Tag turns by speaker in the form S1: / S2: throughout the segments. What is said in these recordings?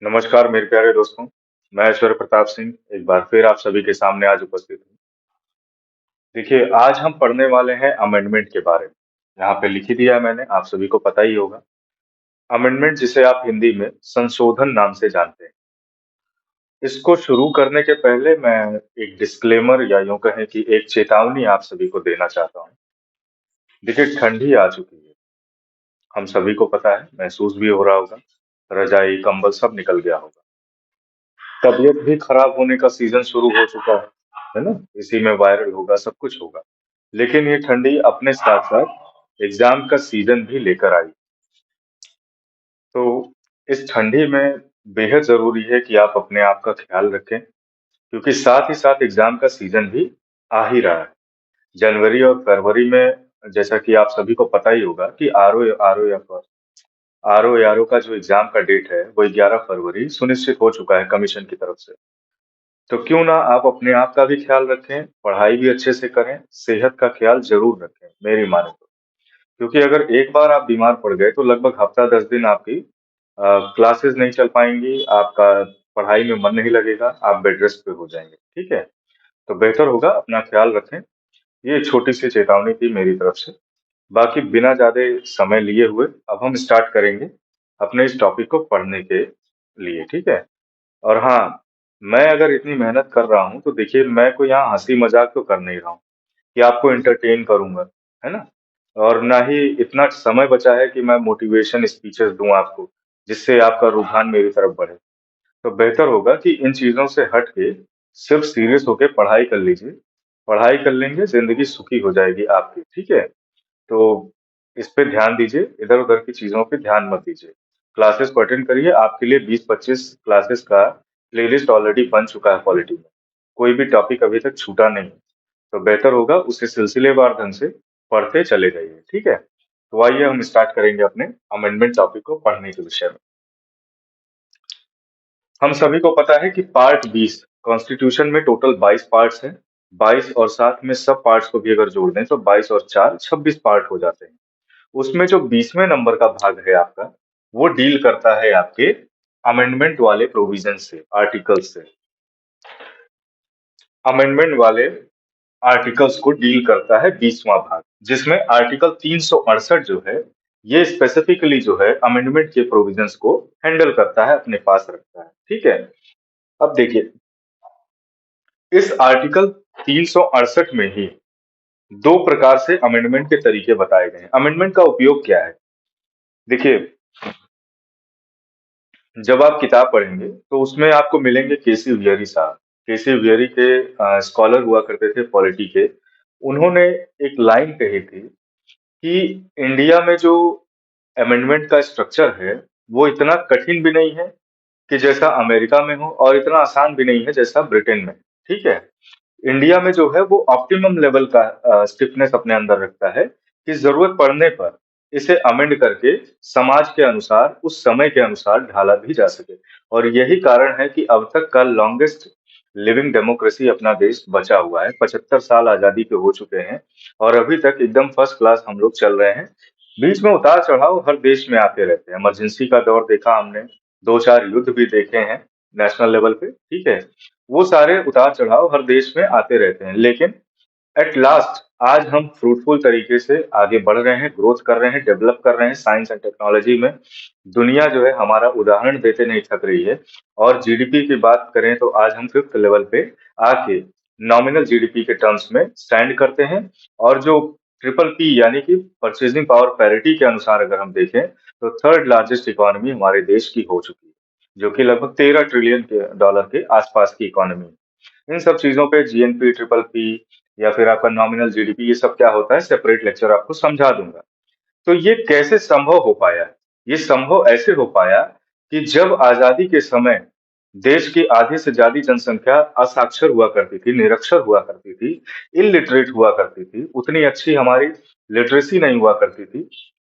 S1: नमस्कार मेरे प्यारे दोस्तों। मैं ऐश्वर्य प्रताप सिंह एक बार फिर आप सभी के सामने आज उपस्थित हूँ। देखिए, आज हम पढ़ने वाले हैं अमेंडमेंट के बारे में। यहाँ पे लिख ही दिया है मैंने, आप सभी को पता ही होगा। अमेंडमेंट जिसे आप हिंदी में संशोधन नाम से जानते हैं। इसको शुरू करने के पहले मैं एक डिस्क्लेमर या यूं कहें कि एक चेतावनी आप सभी को देना चाहता हूँ। देखिए, ठंडी आ चुकी है। हम सभी को पता है, महसूस भी हो रहा होगा। रजाई, कंबल सब निकल गया होगा। तबीयत भी खराब होने का सीजन शुरू हो चुका है ना? इसी में वायरल होगा, सब कुछ होगा। लेकिन ये ठंडी अपने साथ-साथ एग्जाम का सीजन भी लेकर आई। तो इस ठंडी में बेहद ज़रूरी है कि आप अपने आप का ख़्याल रखें, क्योंकि साथ ही साथ एग्जाम का सीजन भी आ ही रहा है। जनवरी और फरवरी में जैसा कि आप सभी को पता ही होगा कि आरओ का जो एग्जाम का डेट है, वो 11 फरवरी सुनिश्चित हो चुका है कमीशन की तरफ से। तो क्यों ना आप अपने आप का भी ख्याल रखें, पढ़ाई भी अच्छे से करें, सेहत का ख्याल ज़रूर रखें, मेरी माने तो। क्योंकि अगर एक बार आप बीमार पड़ गए तो लगभग हफ्ता 10 दिन आपकी क्लासेस नहीं चल पाएँगी, आपका पढ़ाई में मन नहीं लगेगा, आप बेड रेस्ट पे हो जाएँगे, ठीक है? तो बेहतर होगा अपना ख्याल रखें। ये छोटी-सी चेतावनी थी मेरी तरफ से। बाकी बिना ज़्यादा समय लिए हुए अब हम स्टार्ट करेंगे अपने इस टॉपिक को पढ़ने के लिए, ठीक है? और हाँ, मैं अगर इतनी मेहनत कर रहा हूँ, तो देखिए मैं कोई यहाँ हँसी-मज़ाक तो कर नहीं रहा हूँ कि आपको एंटरटेन करूँगा, है ना? और ना ही इतना समय बचा है कि मैं मोटिवेशन स्पीचेज़ दूँ आपको, जिससे आपका रुझान मेरी तरफ बढ़े। तो बेहतर होगा कि इन चीज़ों से हट के सिर्फ सीरियस होके पढ़ाई कर लीजिए। पढ़ाई कर लेंगे, ज़िंदगी सुखी हो जाएगी आपकी, ठीक है? तो इस पे ध्यान दीजिए, इधर-उधर की चीज़ों पे ध्यान मत दीजिए। क्लासेस को अटेंड करिए, आपके लिए 20-25 क्लासेस का प्लेलिस्ट ऑलरेडी बन चुका है पॉलिटी में। कोई भी टॉपिक अभी तक छूटा नहीं। तो बेहतर होगा उसे सिलसिलेवार ढंग से पढ़ते चले जाइए, ठीक है? तो आइए हम स्टार्ट करेंगे अपने अमेंडमेंट टॉपिक को पढ़ने के विषय में। हम सभी को पता है कि पार्ट 20 कॉन्स्टिट्यूशन में टोटल 22 पार्ट्स हैं। 22 और साथ में सब पार्ट्स को भी अगर जोड़ दें तो 22 और 4 26 पार्ट हो जाते हैं। उसमें जो 20वें नंबर का भाग है आपका, वो डील करता है आपके अमेंडमेंट वाले प्रोविजन से, आर्टिकल से। अमेंडमेंट वाले आर्टिकल्स को डील करता है 20वां भाग, जिसमें आर्टिकल 368 जो है, ये स्पेसिफिकली जो है अमेंडमेंट के प्रोविजंस को हैंडल करता है, अपने पास रखता है, ठीक है? अब देखिए, इस आर्टिकल 368 में ही दो प्रकार से अमेंडमेंट के तरीके बताए गए हैं। अमेंडमेंट का उपयोग क्या है? देखिए, जब आप किताब पढ़ेंगे तो उसमें आपको मिलेंगे केसी वियरी साहब। केसी वियरी के स्कॉलर हुआ करते थे पॉलिटी के। उन्होंने एक लाइन कही थी कि इंडिया में जो अमेंडमेंट का स्ट्रक्चर है, वो इतना कठिन भी नहीं है कि जैसा अमेरिका में हो और इतना आसान भी नहीं है जैसा ब्रिटेन में, ठीक है? इंडिया में जो है वो ऑप्टिमम लेवल का स्टिफनेस अपने अंदर रखता है कि जरूरत पड़ने पर इसे अमेंड करके समाज के अनुसार, उस समय के अनुसार ढाला भी जा सके। और यही कारण है कि अब तक का लॉन्गेस्ट लिविंग डेमोक्रेसी अपना देश बचा हुआ है। 75 साल आजादी के हो चुके हैं और अभी तक एकदम फर्स्ट क्लास हम लोग चल रहे हैं। बीच में उतार चढ़ाव हर देश में आते रहते हैं। इमरजेंसी का दौर देखा हमने, दो चार युद्ध भी देखे हैं नेशनल लेवल पे, ठीक है? वो सारे उतार चढ़ाव हर देश में आते रहते हैं, लेकिन एट लास्ट आज हम फ्रूटफुल तरीके से आगे बढ़ रहे हैं, ग्रोथ कर रहे हैं, डेवलप कर रहे हैं साइंस एंड टेक्नोलॉजी में। दुनिया जो है हमारा उदाहरण देते नहीं थक रही है। और जीडीपी की बात करें तो आज हम फिफ्थ लेवल पे आके नॉमिनल जीडीपी के टर्म्स में स्टैंड करते हैं। और जो ट्रिपल पी यानी कि परचेजिंग पावर पैरिटी के अनुसार अगर हम देखें तो थर्ड लार्जेस्ट इकोनॉमी हमारे देश की हो चुकी है, जो कि लगभग 13 ट्रिलियन के डॉलर के आसपास की इकोनॉमी है। इन सब चीजों पे जीएनपी, ट्रिपल पी या फिर आपका नॉमिनल जीडीपी, ये सब क्या होता है, सेपरेट लेक्चर आपको समझा दूंगा। तो ये कैसे संभव हो पाया? ये संभव ऐसे हो पाया कि जब आजादी के समय देश की आधी से ज्यादा जनसंख्या असाक्षर हुआ करती थी, निरक्षर हुआ करती थी, इलिटरेट हुआ करती थी, उतनी अच्छी हमारी लिटरेसी नहीं हुआ करती थी,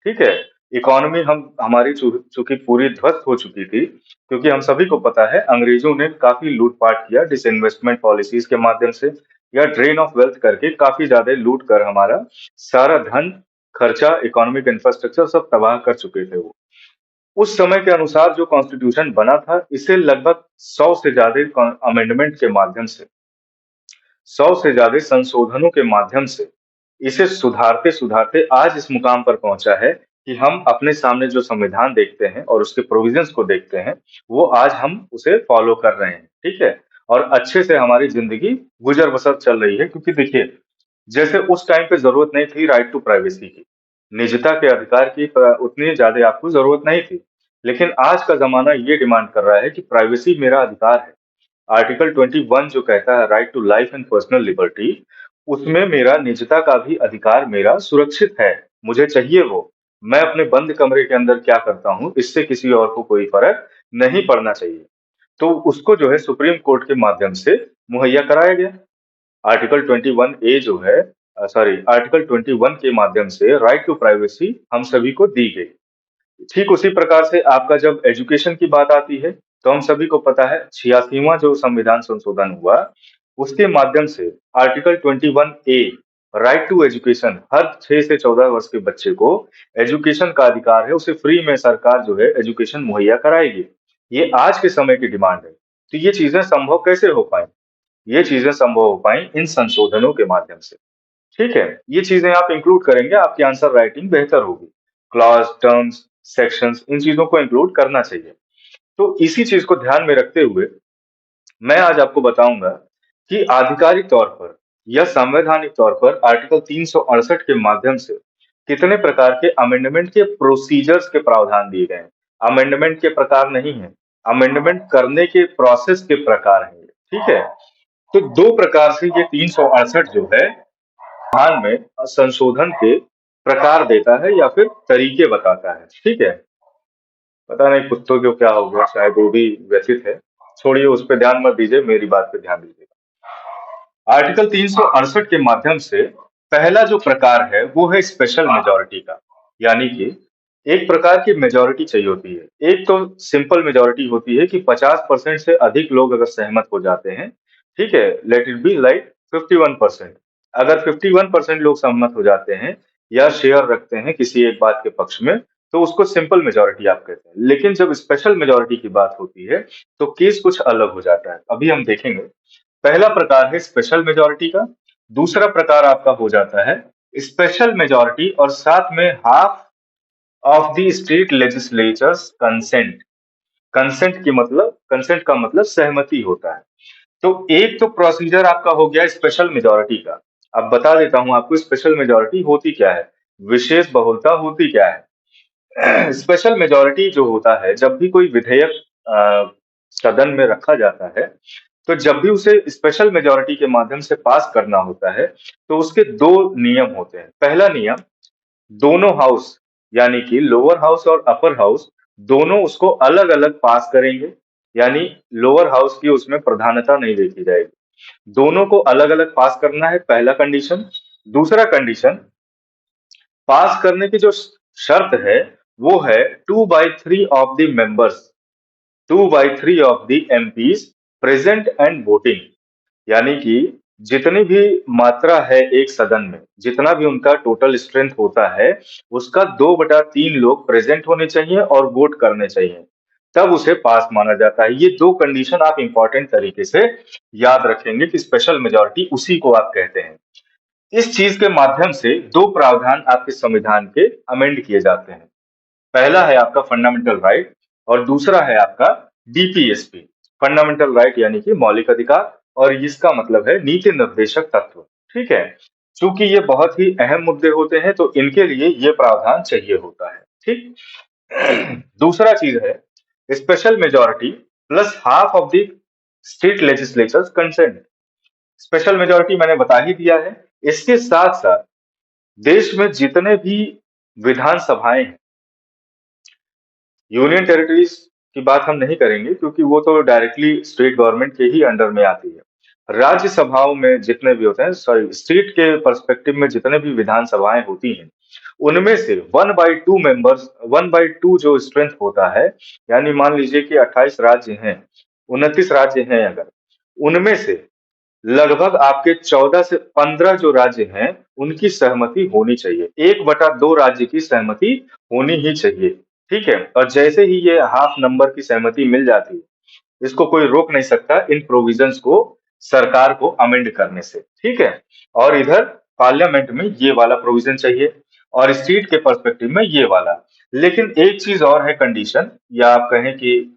S1: ठीक है? इकोनॉमी हम हमारी चूंकि पूरी ध्वस्त हो चुकी थी, क्योंकि हम सभी को पता है अंग्रेजों ने काफी लूटपाट किया डिसइन्वेस्टमेंट पॉलिसीज के माध्यम से, या ड्रेन ऑफ वेल्थ करके काफी ज्यादा लूट कर हमारा सारा धन, खर्चा, इकोनॉमिक इंफ्रास्ट्रक्चर सब तबाह कर चुके थे वो। उस समय के अनुसार जो कॉन्स्टिट्यूशन बना था, इसे लगभग 100 से ज्यादा अमेंडमेंट के माध्यम से, 100 से ज्यादा संशोधनों के माध्यम से इसे सुधारते सुधारते आज इस मुकाम पर पहुंचा है कि हम अपने सामने जो संविधान देखते हैं और उसके प्रोविजंस को देखते हैं, वो आज हम उसे फॉलो कर रहे हैं, ठीक है। और अच्छे से हमारी जिंदगी गुजर बसर चल रही है, क्योंकि देखिए, जैसे उस टाइम पे जरूरत नहीं थी राइट टू प्राइवेसी की, निजता के अधिकार की उतनी ज्यादा आपको जरूरत नहीं थी। लेकिन आज का जमाना ये डिमांड कर रहा है कि प्राइवेसी मेरा अधिकार है। आर्टिकल 21 जो कहता है right to life and personal liberty, उसमें मेरा निजता का भी अधिकार मेरा सुरक्षित है। मुझे चाहिए वो। मैं अपने बंद कमरे के अंदर क्या करता हूँ, इससे किसी और को कोई फर्क नहीं पड़ना चाहिए। तो उसको जो है सुप्रीम कोर्ट के माध्यम से मुहैया कराया गया। आर्टिकल 21 ए जो है, सॉरी, आर्टिकल 21 के माध्यम से राइट टू प्राइवेसी हम सभी को दी गई। ठीक उसी प्रकार से आपका जब एजुकेशन की बात आती है, तो हम सभी को पता है 86वां जो संविधान संशोधन हुआ, उसके माध्यम से article 21 A right to education, हर 6 से 14 वर्ष के बच्चे को एजुकेशन का अधिकार है, उसे फ्री में सरकार जो है एजुकेशन मुहैया कराएगी। ये आज के समय की डिमांड है। तो ये चीजें संभव कैसे हो पाई? ये चीजें संभव हो पाई इन संशोधनों के माध्यम से। ठीक है, ये चीजें आप इंक्लूड करेंगे, आपकी आंसर राइटिंग बेहतर होगी। क्लॉज, टर्म्स, सेक्शंस, इन चीजों को इंक्लूड करना चाहिए। तो इसी चीज को ध्यान में रखते हुए मैं आज आपको बताऊंगा कि आधिकारिक तौर पर या संवैधानिक तौर पर आर्टिकल 368 के माध्यम से कितने प्रकार के अमेंडमेंट के प्रोसीजर्स के प्रावधान दिए गए हैं। अमेंडमेंट के प्रकार नहीं है, अमेंडमेंट करने के प्रोसेस के प्रकार हैं ये, ठीक है। तो दो प्रकार से ये 368 जो है संविधान में संशोधन के प्रकार देता है या फिर तरीके बताता है, ठीक है। पता नहीं कुत्तों को क्या हो गया, शायद वो भी व्यथित है। छोड़िए, उस पर ध्यान मत दीजिए, मेरी बात पे ध्यान दीजिए। आर्टिकल 368 के माध्यम से पहला जो प्रकार है वो है स्पेशल मेजोरिटी का। यानी कि एक प्रकार की मेजोरिटी चाहिए होती है। एक तो सिंपल मेजोरिटी होती है कि 50% से अधिक लोग अगर सहमत हो जाते हैं, ठीक है, लेट इट बी लाइक 51%। अगर 51% लोग सहमत हो जाते हैं या शेयर रखते हैं किसी एक बात के पक्ष में, तो उसको सिंपल मेजोरिटी आप कहते हैं। लेकिन जब स्पेशल मेजोरिटी की बात होती है, तो केस कुछ अलग हो जाता है। अभी हम देखेंगे। पहला प्रकार है स्पेशल मेजोरिटी का। दूसरा प्रकार आपका हो जाता है स्पेशल मेजोरिटी और साथ में half of the state legislatures consent. Consent का मतलब सहमति होता है। तो एक तो प्रोसीजर आपका हो गया स्पेशल मेजोरिटी का। अब बता देता हूं आपको स्पेशल मेजोरिटी होती क्या है, विशेष बहुलता होती क्या है। स्पेशल मेजोरिटी जो होता है, जब भी कोई विधेयक सदन में रखा जाता है, तो जब भी उसे स्पेशल मेजोरिटी के माध्यम से पास करना होता है, तो उसके दो नियम होते हैं। पहला नियम, दोनों हाउस यानी कि लोअर हाउस और अपर हाउस दोनों उसको अलग अलग पास करेंगे। यानी लोअर हाउस की उसमें प्रधानता नहीं देखी जाएगी, दोनों को अलग अलग पास करना है, पहला कंडीशन। दूसरा कंडीशन, पास करने की जो शर्त है वो है 2/3 of the members, 2/3 of the MPs present and voting. यानी कि जितनी भी मात्रा है एक सदन में, जितना भी उनका टोटल स्ट्रेंथ होता है, उसका 2/3 लोग प्रेजेंट होने चाहिए और वोट करने चाहिए, तब उसे पास माना जाता है। ये दो कंडीशन आप इंपॉर्टेंट तरीके से याद रखेंगे कि स्पेशल मेजोरिटी उसी को आप कहते हैं। इस चीज के माध्यम से दो प्रावधान आपके संविधान के अमेंड किए जाते हैं। पहला है आपका फंडामेंटल राइट और दूसरा है आपका डीपीएसपी। फंडामेंटल राइट यानी कि मौलिक अधिकार, और इसका मतलब है नीति निर्देशक तत्व, ठीक है। चूंकि ये बहुत ही अहम मुद्दे होते हैं, तो इनके लिए ये प्रावधान चाहिए होता है, ठीक। दूसरा चीज है special majority plus half of the state legislatures consent. Special majority मैंने बता ही दिया है। इसके साथ साथ देश में जितने भी विधानसभाएं हैं, यूनियन टेरिटरीज की बात हम नहीं करेंगे क्योंकि वो तो डायरेक्टली स्टेट गवर्नमेंट के ही अंडर में आती है। राज्यसभाओं में जितने भी होते हैं, सॉरी, स्टेट के पर्सपेक्टिव में जितने भी विधानसभाएं होती हैं, उनमें से 1/2 मेंबर्स, 1/2 जो स्ट्रेंथ होता है, यानी मान लीजिए कि 28 राज्य हैं, 29 राज्य हैं अगर, उनमें से लगभग आपके 14 से 15 जो राज्य हैं, उनकी सहमति होनी चाहिए। 1/2 राज्य की सहमति होनी ही चाहिए। ठीक है? और जैसे ही ये हाफ नंबर की सहमति मिल जाती है, इसको कोई रोक नहीं सकता इन प्रोविजंस को सरकार को अमेंड करने से, ठीक है? और इधर पार्लियामेंट में ये वाला प्रोविजन चाहिए और स्टेट के पर्सपेक्टिव में ये वाला। लेकिन एक चीज और है कंडीशन, या आप कहें कि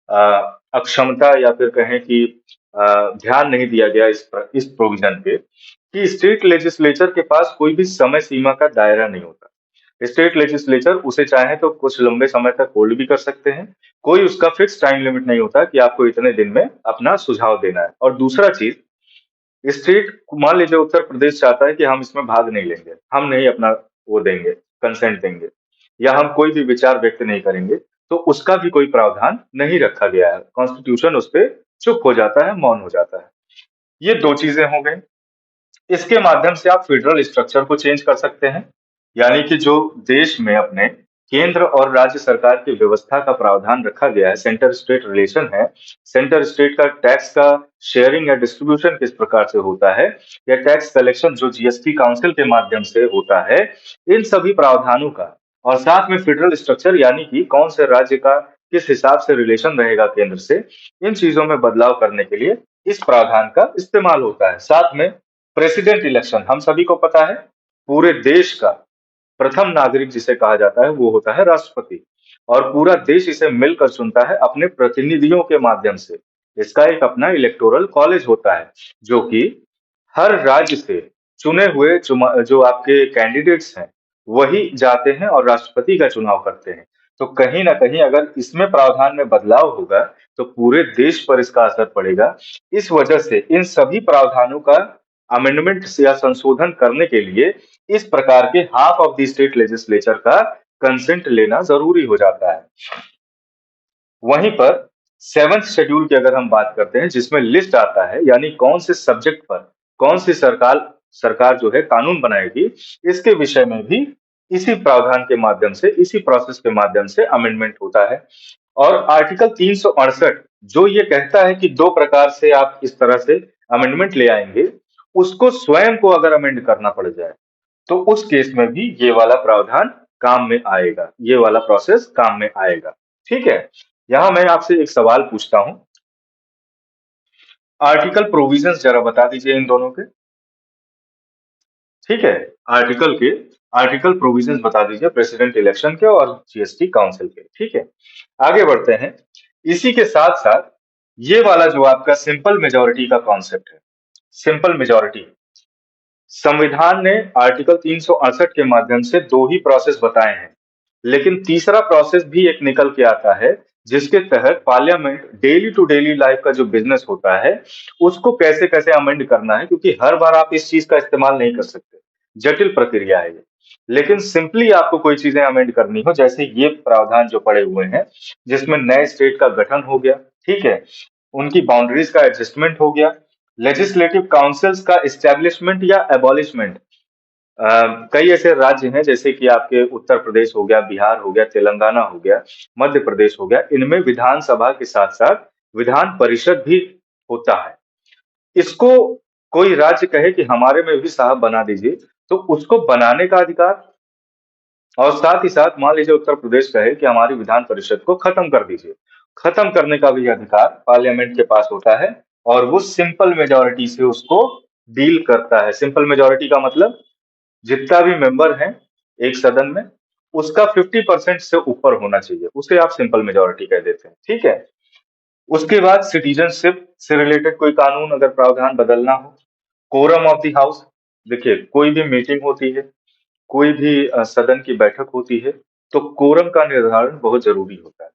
S1: अ, अक्षमता, या फिर कहें कि ध्यान नहीं दिया गया इस प्रोविजन पे कि स्टेट लेजिस्लेचर के पास कोई भी समय सीमा का दायरा नहीं होता। स्टेट लेजिस्लेचर उसे चाहे तो कुछ लंबे समय तक होल्ड भी कर सकते हैं। कोई उसका फिक्स टाइम लिमिट नहीं होता कि आपको इतने दिन में अपना सुझाव देना है। और दूसरा चीज, स्टेट, मान लीजिए उत्तर प्रदेश चाहता है कि हम इसमें भाग नहीं लेंगे, हम नहीं अपना वो देंगे, कंसेंट देंगे, या हम कोई भी विचार व्यक्त नहीं करेंगे, तो उसका भी कोई प्रावधान नहीं रखा गया है। कॉन्स्टिट्यूशन उस पे चुप हो जाता है, मौन हो जाता है। ये दो चीजें हो गई। इसके माध्यम से आप फेडरल स्ट्रक्चर को चेंज कर सकते हैं, यानी कि जो देश में अपने केंद्र और राज्य सरकार की व्यवस्था का प्रावधान रखा गया है, सेंटर स्टेट रिलेशन है, सेंटर स्टेट का टैक्स का शेयरिंग या डिस्ट्रीब्यूशन किस प्रकार से होता है, या टैक्स कलेक्शन जो जीएसटी काउंसिल के माध्यम से होता है, इन सभी प्रावधानों का, और साथ में फेडरल स्ट्रक्चर यानी कि कौन से राज्य का किस हिसाब से रिलेशन रहेगा केंद्र से, इन चीजों में बदलाव करने के लिए इस प्रावधान का इस्तेमाल होता है। साथ में प्रेसिडेंट इलेक्शन, हम सभी को पता है, पूरे देश का प्रथम नागरिक जिसे कहा जाता है वो होता है राष्ट्रपति, और पूरा देश इसे मिलकर चुनता है अपने प्रतिनिधियों के माध्यम से। इसका एक अपना इलेक्टोरल कॉलेज होता है, जो कि हर राज्य से चुने हुए जो आपके कैंडिडेट्स हैं, वही जाते हैं और राष्ट्रपति का चुनाव करते हैं। तो कहीं ना कहीं अगर इसमें प्रावधान में बदलाव होगा, तो पूरे देश पर इसका असर पड़ेगा। इस वजह से इन सभी प्रावधानों का अमेंडमेंट या संशोधन करने के लिए इस प्रकार के half of the state legislature का कंसेंट लेना जरूरी हो जाता है। वहीं पर सेवंथ शेड्यूल की अगर हम बात करते हैं, जिसमें लिस्ट आता है, यानी कौन से सब्जेक्ट पर कौन सी सरकार सरकार जो है कानून बनाएगी, इसके विषय में भी इसी प्रावधान के माध्यम से, इसी प्रोसेस के माध्यम से अमेंडमेंट होता है। और आर्टिकल 368 जो ये कहता है कि दो प्रकार से आप इस तरह से अमेंडमेंट ले आएंगे, उसको स्वयं को अगर अमेंड करना पड़ जाए, तो उस केस में भी ये वाला प्रावधान काम में आएगा, ये वाला प्रोसेस काम में आएगा। ठीक है? यहाँ मैं आपसे एक सवाल पूछता हूँ, आर्टिकल प्रोविजंस जरा बता दीजिए इन दोनों के। ठीक है? आर्टिकल के आर्टिकल प्रोविजंस बता दीजिए, प्रेसिडेंट इलेक्शन के और जीएसटी काउंसिल के। ठीक है? आगे बढ़ते हैं। इसी के साथ साथ ये वाला जो आपका सिंपल मेजोरिटी का कॉन्सेप्ट है, सिंपल मेजोरिटी, संविधान ने आर्टिकल 368 के माध्यम से दो ही प्रोसेस बताए हैं, लेकिन तीसरा प्रोसेस भी एक निकल के आता है, जिसके तहत parliament daily to daily life का जो बिजनेस होता है, उसको कैसे कैसे अमेंड करना है, क्योंकि हर बार आप इस चीज का इस्तेमाल नहीं कर सकते, जटिल प्रक्रिया है ये। लेकिन सिंपली आपको कोई चीजें अमेंड करनी हो, जैसे ये प्रावधान जो पड़े हुए हैं, जिसमें नए स्टेट का गठन हो गया, ठीक है, उनकी बाउंड्रीज का एडजस्टमेंट हो गया, लेजिस्लेटिव काउंसिल्स का इस्टेब्लिशमेंट या एबॉलिशमेंट। कई ऐसे राज्य हैं जैसे कि आपके उत्तर प्रदेश हो गया, बिहार हो गया, तेलंगाना हो गया, मध्य प्रदेश हो गया, इनमें विधानसभा के साथ साथ विधान परिषद भी होता है। इसको कोई राज्य कहे कि हमारे में भी साहब बना दीजिए, तो उसको बनाने का अधिकार, और साथ ही साथ मान लीजिए उत्तर प्रदेश कहे कि हमारी विधान परिषद को खत्म कर दीजिए, खत्म करने का भी अधिकार पार्लियामेंट के पास होता है, और वो सिंपल मेजोरिटी से उसको डील करता है। सिंपल मेजोरिटी का मतलब जितना भी मेंबर है एक सदन में, उसका 50% से ऊपर होना चाहिए, उसे आप सिंपल मेजोरिटी कह देते हैं। ठीक है? उसके बाद सिटीजनशिप से रिलेटेड कोई कानून अगर प्रावधान बदलना हो, कोरम ऑफ द हाउस, देखिए कोई भी मीटिंग होती है, कोई भी सदन की बैठक होती है, तो कोरम का निर्धारण बहुत जरूरी होता है।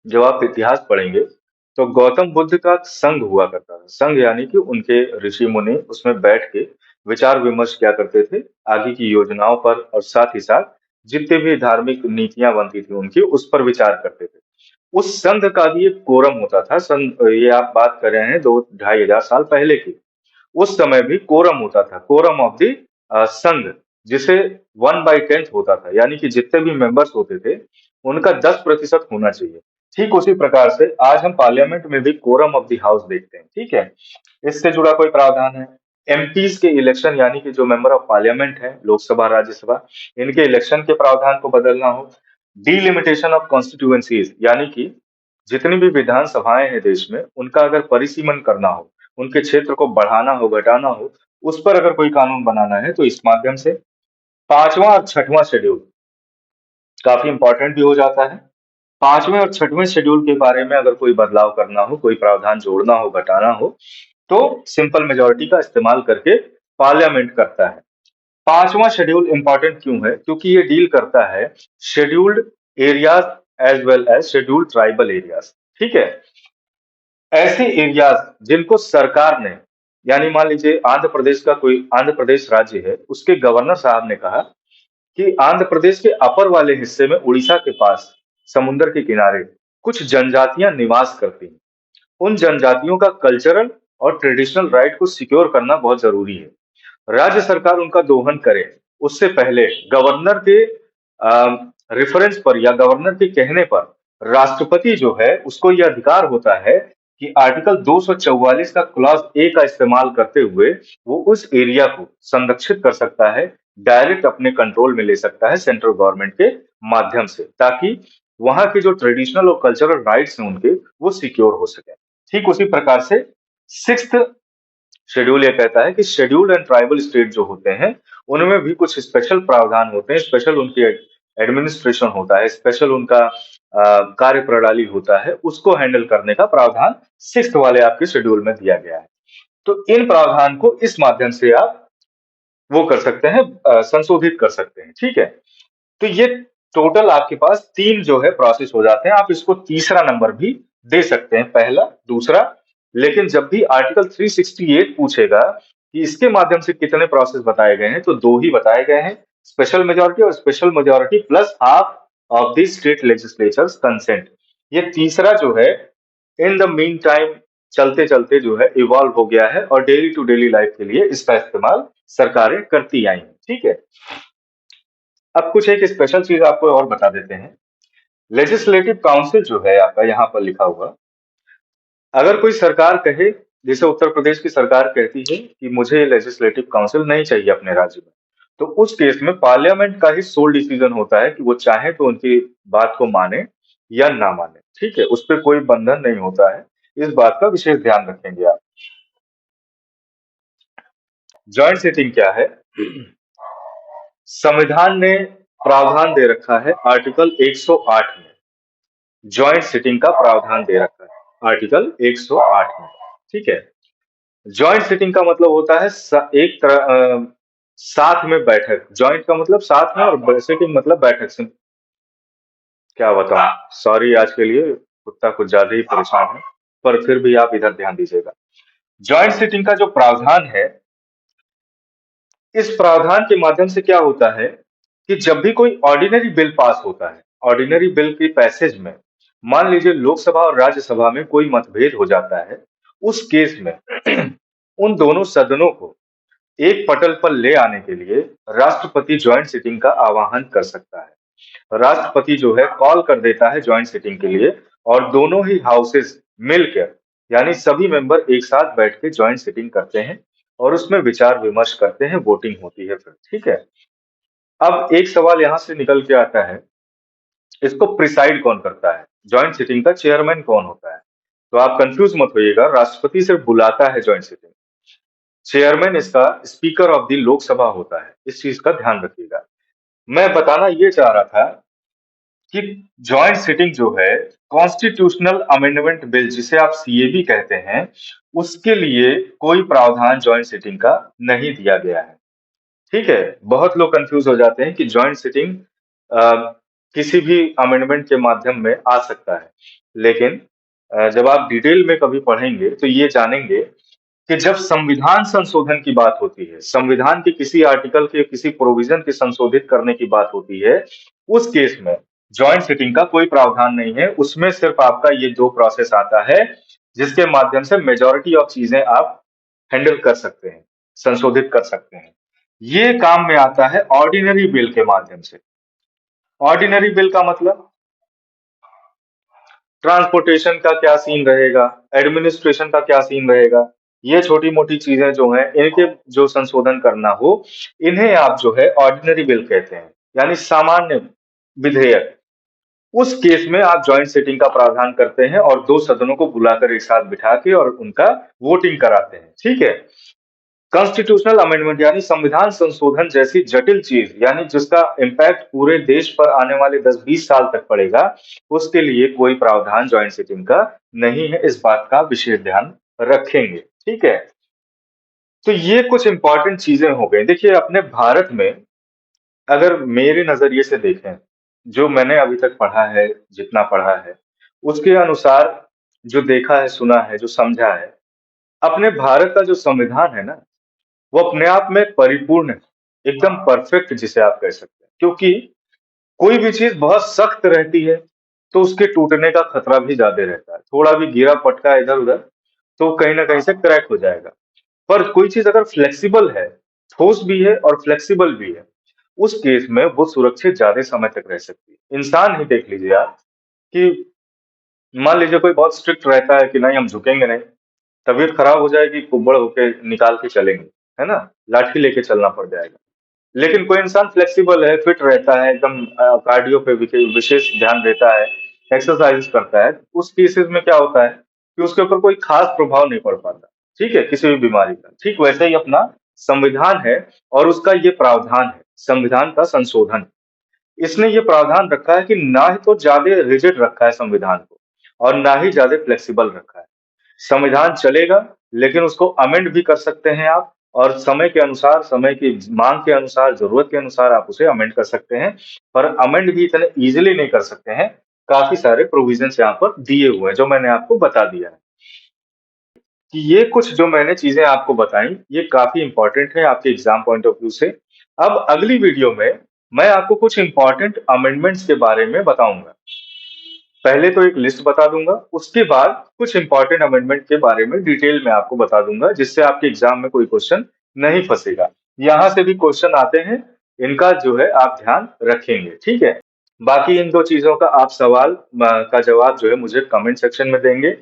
S1: जब आप इतिहास पढ़ेंगे, तो गौतम बुद्ध का संघ हुआ करता था। संघ यानी कि उनके ऋषि मुनि उसमें बैठ के विचार विमर्श किया करते थे आगे की योजनाओं पर, और साथ ही साथ जितने भी धार्मिक नीतियां बनती थी उनकी, उस पर विचार करते थे। उस संघ का भी एक कोरम होता था। ये आप बात कर रहे हैं 2-2,500 साल पहले की। उस समय भी कोरम होता था, कोरम ऑफ द संघ, जिसे 1/10 होता था, यानी कि जितने भी मेंबर्स होते थे उनका 10% होना चाहिए। ठीक उसी प्रकार से आज हम पार्लियामेंट में भी कोरम ऑफ द हाउस देखते हैं। ठीक है? इससे जुड़ा कोई प्रावधान है? एमपीज के इलेक्शन, यानी कि जो मेंबर ऑफ पार्लियामेंट है, लोकसभा राज्यसभा, इनके इलेक्शन के प्रावधान को बदलना हो, डीलिमिटेशन ऑफ कॉन्स्टिट्यूएंसीज, यानी कि जितनी भी विधानसभाएं हैं देश में, उनका अगर परिसीमन करना हो, उनके क्षेत्र को बढ़ाना हो, घटाना हो, उस पर अगर कोई कानून बनाना है तो इस माध्यम से। पांचवा और छठवां शेड्यूल काफी इंपॉर्टेंट भी हो जाता है। पांचवें और छठवें शेड्यूल के बारे में अगर कोई बदलाव करना हो, कोई प्रावधान जोड़ना हो, घटाना हो, तो सिंपल मेजोरिटी का इस्तेमाल करके पार्लियामेंट करता है। पांचवा शेड्यूल इंपॉर्टेंट क्यों है? क्योंकि ये डील करता है scheduled areas as well as scheduled tribal areas. ठीक है, ऐसे एरियाज जिनको सरकार ने, यानी मान लीजिए आंध्र प्रदेश राज्य है, उसके गवर्नर साहब ने कहा कि आंध्र प्रदेश के अपर वाले हिस्से में उड़ीसा के पास समुद्र के किनारे कुछ जनजातियां निवास करती हैं। उन जनजातियों का कल्चरल और ट्रेडिशनल राइट को सिक्योर करना बहुत जरूरी है। राज्य सरकार उनका दोहन करे उससे पहले गवर्नर के रेफरेंस पर या गवर्नर के कहने पर राष्ट्रपति जो है उसको यह अधिकार होता है कि आर्टिकल 244 का क्लॉज ए का इस्तेमाल करते हुए वो उस एरिया को संरक्षित कर सकता है, डायरेक्ट अपने कंट्रोल में ले सकता है सेंट्रल गवर्नमेंट के माध्यम से, ताकि वहां के जो ट्रेडिशनल और कल्चरल राइट्स हैं उनके, वो सिक्योर हो सके। ठीक उसी प्रकार से सिक्स्थ शेड्यूल ये कहता है कि शेड्यूल्ड एंड ट्राइबल स्टेट जो होते हैं उनमें भी कुछ स्पेशल प्रावधान होते हैं, स्पेशल उनकी एडमिनिस्ट्रेशन होता है, स्पेशल उनका कार्य प्रणाली होता है, उसको हैंडल करने का प्रावधान सिक्स्थ वाले आपके शेड्यूल में दिया गया है। तो इन प्रावधान को इस माध्यम से आप वो कर सकते हैं, संशोधित कर सकते हैं। ठीक है, तो ये टोटल आपके पास तीन जो है प्रोसेस हो जाते हैं। आप इसको तीसरा नंबर भी दे सकते हैं, पहला, दूसरा। लेकिन जब भी आर्टिकल 368 पूछेगा कि इसके माध्यम से कितने प्रोसेस बताए गए हैं, तो दो ही बताए गए हैं, स्पेशल मेजोरिटी और special majority plus half of the state legislatures consent. ये तीसरा जो है इन द मीन टाइम चलते चलते जो है इवॉल्व हो गया है और डेली टू डेली लाइफ के लिए इसका इस्तेमाल सरकारें करती आई हैं। ठीक है, अब कुछ एक स्पेशल चीज आपको और बता देते हैं। लेजिस्लेटिव काउंसिल जो है आपका यहाँ पर लिखा हुआ, अगर कोई सरकार कहे, जैसे उत्तर प्रदेश की सरकार कहती है कि मुझे लेजिस्लेटिव काउंसिल नहीं चाहिए अपने राज्य में, तो उस केस में पार्लियामेंट का ही सोल डिसीजन होता है कि वो चाहे तो उनकी बात को माने या ना माने। ठीक है, उस पर कोई बंधन नहीं होता है, इस बात का विशेष ध्यान रखेंगे आप। जॉइंट सिटिंग क्या है? संविधान ने प्रावधान दे रखा है आर्टिकल 108 में, जॉइंट सिटिंग का प्रावधान दे रखा है आर्टिकल 108 में। ठीक है, जॉइंट सिटिंग का मतलब होता है एक तरह साथ में बैठक। जॉइंट का मतलब साथ में और सिटिंग मतलब बैठक से। क्या बताऊं, सॉरी आज के लिए, कुत्ता कुछ ज्यादा ही परेशान है, पर फिर भी आप इधर ध्यान दीजिएगा। जॉइंट सिटिंग का जो प्रावधान है, इस प्रावधान के माध्यम से क्या होता है कि जब भी कोई ऑर्डिनरी बिल पास होता है, ऑर्डिनरी बिल की पैसेज में मान लीजिए लोकसभा और राज्यसभा में कोई मतभेद हो जाता है, उस केस में उन दोनों सदनों को एक पटल पर ले आने के लिए राष्ट्रपति जॉइंट सिटिंग का आह्वान कर सकता है। राष्ट्रपति जो है कॉल कर देता है जॉइंट सिटिंग के लिए, और दोनों ही हाउसेस मिलकर, यानी सभी मेंबर एक साथ बैठ के जॉइंट सिटिंग करते हैं और उसमें विचार विमर्श करते हैं, वोटिंग होती है फिर। ठीक है, अब एक सवाल यहां से निकल के आता है, इसको प्रिसाइड कौन करता है? जॉइंट सिटिंग का चेयरमैन कौन होता है? तो आप कंफ्यूज मत होइएगा, राष्ट्रपति सिर्फ बुलाता है जॉइंट सिटिंग, चेयरमैन इसका स्पीकर ऑफ द लोकसभा होता है। इस चीज का ध्यान रखिएगा। मैं बताना ये चाह रहा था कि जॉइंट सिटिंग जो है, कॉन्स्टिट्यूशनल अमेंडमेंट बिल जिसे आप सीएबी कहते हैं, उसके लिए कोई प्रावधान जॉइंट सिटिंग का नहीं दिया गया है। ठीक है, बहुत लोग कंफ्यूज हो जाते हैं कि जॉइंट सिटिंग किसी भी अमेंडमेंट के माध्यम में आ सकता है, लेकिन जब आप डिटेल में कभी पढ़ेंगे तो ये जानेंगे कि जब संविधान संशोधन की बात होती है, संविधान के किसी आर्टिकल के किसी प्रोविजन के संशोधित करने की बात होती है, उस केस में जॉइंट सिटिंग का कोई प्रावधान नहीं है। उसमें सिर्फ आपका ये दो प्रोसेस आता है जिसके माध्यम से मेजॉरिटी ऑफ चीजें आप हैंडल कर सकते हैं, संशोधित कर सकते हैं। ये काम में आता है ऑर्डिनरी बिल के माध्यम से। ऑर्डिनरी बिल का मतलब ट्रांसपोर्टेशन का क्या सीन रहेगा, एडमिनिस्ट्रेशन का क्या सीन रहेगा, ये छोटी मोटी चीजें जो हैं, इनके जो संशोधन करना हो, इन्हें आप जो है ऑर्डिनरी बिल कहते हैं, यानी सामान्य विधेयक। उस केस में आप जॉइंट सिटिंग का प्रावधान करते हैं और 2 सदनों को बुलाकर एक साथ बिठा के और उनका वोटिंग कराते हैं, ठीक है? कॉन्स्टिट्यूशनल अमेंडमेंट यानी संविधान संशोधन जैसी जटिल चीज यानी जिसका इम्पैक्ट पूरे देश पर आने वाले 10-20 साल तक पड़ेगा, उसके लिए कोई प्रावधान जॉइंट सिटिंग का नहीं है। इस बात का विशेष ध्यान रखेंगे, ठीक है? तो ये कुछ इंपॉर्टेंट चीजें हो गई। देखिए अपने भारत में अगर मेरे नजरिए से देखें, जो मैंने अभी तक पढ़ा है, जितना पढ़ा है, उसके अनुसार जो देखा है, सुना है, जो समझा है, अपने भारत का जो संविधान है ना, वो अपने आप में परिपूर्ण है, एकदम परफेक्ट जिसे आप कह सकते हैं। क्योंकि कोई भी चीज़ बहुत सख्त रहती है, तो उसके टूटने का खतरा भी ज़्यादा रहता है। थोड़ा भी गिरा पटका इधर-उधर, तो कहीं न कहीं से क्रैक हो जाएगा। पर कोई चीज़ अगर फ्लेक्सिबल है, ठोस भी है और फ्लेक्सिबल भी है, उस केस में वो सुरक्षित ज़्यादा समय तक रह सकती है। इंसान ही देख लीजिए आप कि मान लीजिए कोई बहुत स्ट्रिक्ट रहता है कि नहीं हम झुकेंगे नहीं, तबीयत खराब हो जाएगी, कुब्बड़ होके निकाल के चलेंगे, है ना? लाठी लेके चलना पड़ जाएगा। लेकिन कोई इंसान फ्लेक्सिबल है, फिट रहता है, एकदम कार्डियो पे विशेष ध्यान देता है, एक्सरसाइज करता है, उस केसेस में क्या होता है कि उसके ऊपर कोई खास प्रभाव नहीं पड़ पाता, ठीक है? किसी भी बीमारी का। ठीक वैसे ही अपना संविधान है और उसका ये प्रावधान है, संविधान का संशोधन। इसने ये प्रावधान रखा है कि ना ही तो ज्यादा रिजिड रखा है संविधान को और ना ही ज्यादा फ्लेक्सिबल रखा है। संविधान चलेगा, लेकिन उसको अमेंड भी कर सकते हैं आप और समय के अनुसार, समय की मांग के अनुसार, ज़रूरत के अनुसार आप उसे अमेंड कर सकते हैं। पर अमेंड भी इतने ईज़िली नहीं कर सकते हैं। काफ़ी सारे प्रोविज़न्स यहाँ पर दिए हुए हैं, जो मैंने आपको बता दिया है। कि ये कुछ जो मैंने चीज़ें आपको बताई, ये काफ़ी इम्पोर्टेंट है आपके एग्ज़ाम पॉइंट ऑफ व्यू से। अब अगली वीडियो में मैं आपको कुछ इम्पोर्टेंट अमेंडमेंट्स के बारे में बताऊँगा। पहले तो एक लिस्ट बता दूंगा, उसके बाद कुछ इंपॉर्टेंट अमेंडमेंट के बारे में डिटेल में आपको बता दूंगा, जिससे आपके एग्जाम में कोई क्वेश्चन नहीं फंसेगा। यहाँ से भी क्वेश्चन आते हैं, इनका जो है आप ध्यान रखेंगे, ठीक है? बाकी इन दो चीजों का आप सवाल का जवाब जो है मुझे कमेंट सेक्शन में देंगे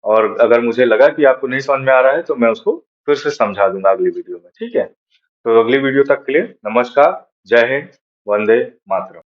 S1: और अगर मुझे लगा कि आपको नहीं समझ में आ रहा है तो मैं उसको फिर से समझा दूंगा अगली वीडियो में, ठीक है? तो अगली वीडियो तक के लिए नमस्कार, जय हिंद, वंदे मातरम।